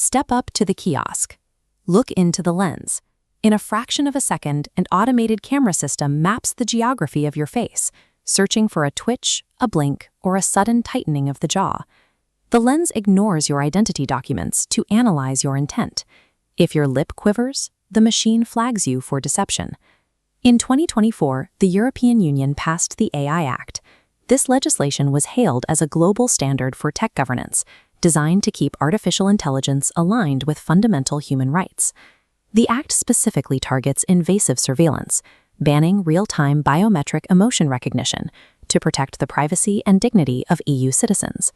Step up to the kiosk. Look into the lens. In a fraction of a second, an automated camera system maps the geography of your face, searching for a twitch, a blink, or a sudden tightening of the jaw. The lens ignores your identity documents to analyze your intent. If your lip quivers, the machine flags you for deception. In 2024, the European Union passed the AI Act. This legislation was hailed as a global standard for tech governance, designed to keep artificial intelligence aligned with fundamental human rights. The act specifically targets invasive surveillance, banning real-time biometric emotion recognition to protect the privacy and dignity of EU citizens.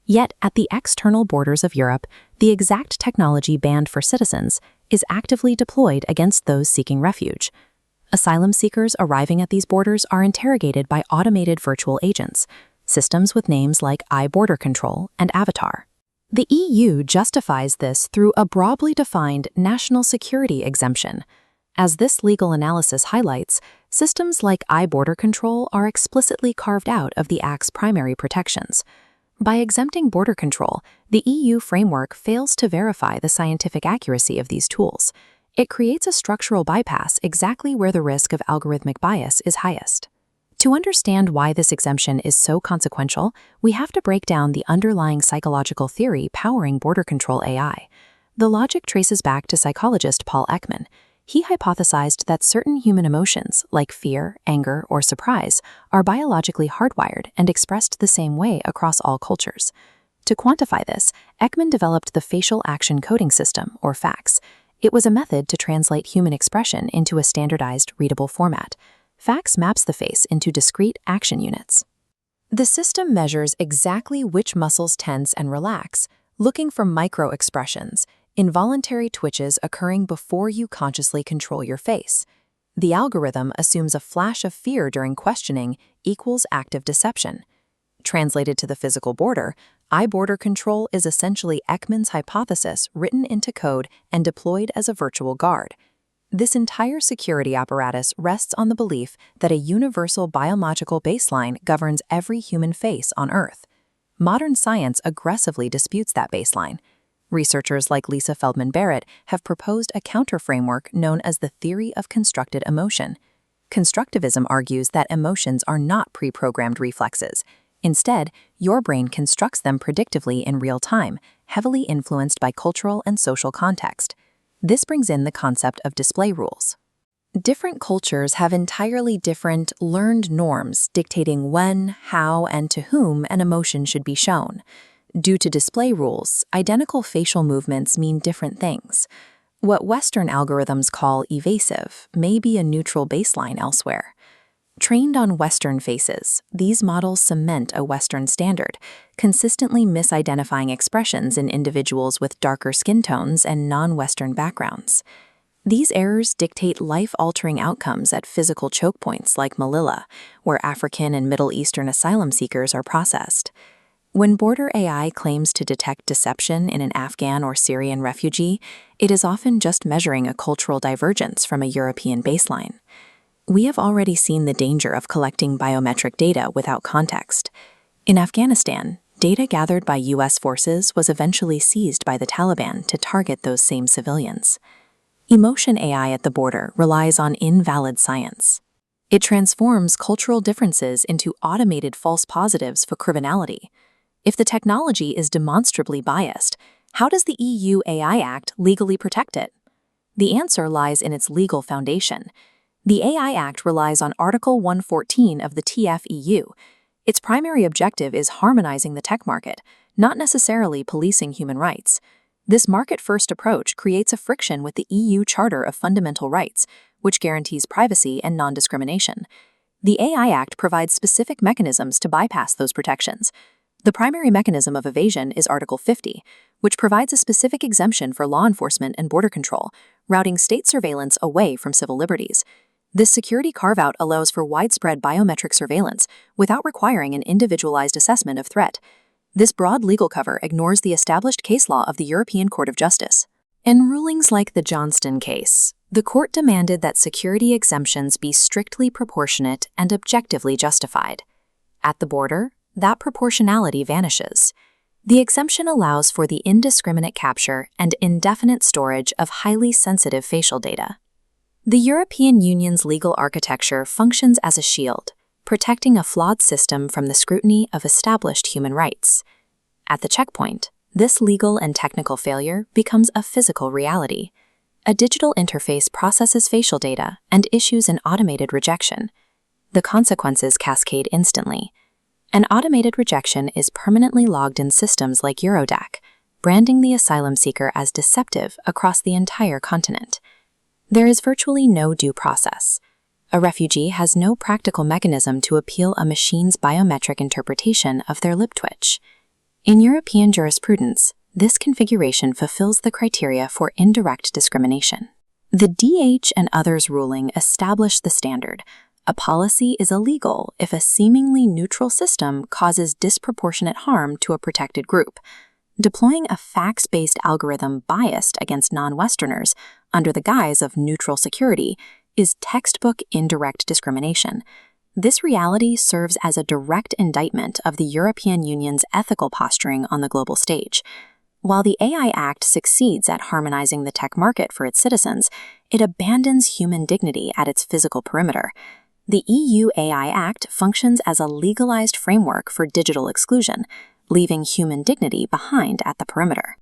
Yet, at the external borders of Europe, the exact technology banned for citizens is actively deployed against those seeking refuge. Asylum seekers arriving at these borders are interrogated by automated virtual agents, systems with names like iBorderCtrl and Avatar. The EU justifies this through a broadly defined national security exemption. As this legal analysis highlights, systems like iBorderCtrl are explicitly carved out of the Act's primary protections. By exempting border control, the EU framework fails to verify the scientific accuracy of these tools. It creates a structural bypass exactly where the risk of algorithmic bias is highest. To understand why this exemption is so consequential, we have to break down the underlying psychological theory powering border control AI. The logic traces back to psychologist Ekman. He hypothesized that certain human emotions, like fear, anger, or surprise, are biologically hardwired and expressed the same way across all cultures. To quantify this, Ekman developed the facial action coding system, or FACS. It was a method to translate human expression into a standardized, readable format. FACS maps the face into discrete action units. The system measures exactly which muscles tense and relax, looking for micro-expressions, involuntary twitches occurring before you consciously control your face. The algorithm assumes a flash of fear during questioning equals active deception. Translated to the physical border, iBorderCtrl is essentially Ekman's hypothesis written into code and deployed as a virtual guard. This entire security apparatus rests on the belief that a universal biological baseline governs every human face on Earth. Modern science aggressively disputes that baseline. Researchers like Lisa Feldman Barrett have proposed a counter-framework known as the theory of constructed emotion. Constructivism argues that emotions are not pre-programmed reflexes. Instead, your brain constructs them predictively in real time, heavily influenced by cultural and social context. This brings in the concept of display rules. Different cultures have entirely different learned norms dictating when, how, and to whom an emotion should be shown. Due to display rules, identical facial movements mean different things. What Western algorithms call evasive may be a neutral baseline elsewhere. Trained on Western faces, these models cement a Western standard, consistently misidentifying expressions in individuals with darker skin tones and non-Western backgrounds. These errors dictate life-altering outcomes at physical choke points like Melilla, where African and Middle Eastern asylum seekers are processed. When border AI claims to detect deception in an Afghan or Syrian refugee, it is often just measuring a cultural divergence from a European baseline. We have already seen the danger of collecting biometric data without context. In Afghanistan, data gathered by U.S. forces was eventually seized by the Taliban to target those same civilians. Emotion AI at the border relies on invalid science. It transforms cultural differences into automated false positives for criminality. If the technology is demonstrably biased, how does the EU AI Act legally protect it? The answer lies in its legal foundation. The AI Act relies on Article 114 of the TFEU. Its primary objective is harmonizing the tech market, not necessarily policing human rights. This market-first approach creates a friction with the EU Charter of Fundamental Rights, which guarantees privacy and non-discrimination. The AI Act provides specific mechanisms to bypass those protections. The primary mechanism of evasion is Article 50, which provides a specific exemption for law enforcement and border control, routing state surveillance away from civil liberties. This security carve-out allows for widespread biometric surveillance without requiring an individualized assessment of threat. This broad legal cover ignores the established case law of the European Court of Justice. In rulings like the Johnston case, the court demanded that security exemptions be strictly proportionate and objectively justified. At the border, that proportionality vanishes. The exemption allows for the indiscriminate capture and indefinite storage of highly sensitive facial data. The European Union's legal architecture functions as a shield, protecting a flawed system from the scrutiny of established human rights. At the checkpoint, this legal and technical failure becomes a physical reality. A digital interface processes facial data and issues an automated rejection. The consequences cascade instantly. An automated rejection is permanently logged in systems like Eurodac, branding the asylum seeker as deceptive across the entire continent. There is virtually no due process. A refugee has no practical mechanism to appeal a machine's biometric interpretation of their lip twitch. In European jurisprudence, this configuration fulfills the criteria for indirect discrimination. The DH and others ruling establish the standard. A policy is illegal if a seemingly neutral system causes disproportionate harm to a protected group. Deploying a facts-based algorithm biased against non-Westerners under the guise of neutral security is textbook indirect discrimination. This reality serves as a direct indictment of the European Union's ethical posturing on the global stage. While the AI Act succeeds at harmonizing the tech market for its citizens, it abandons human dignity at its physical perimeter. The EU AI Act functions as a legalized framework for digital exclusion, leaving human dignity behind at the perimeter.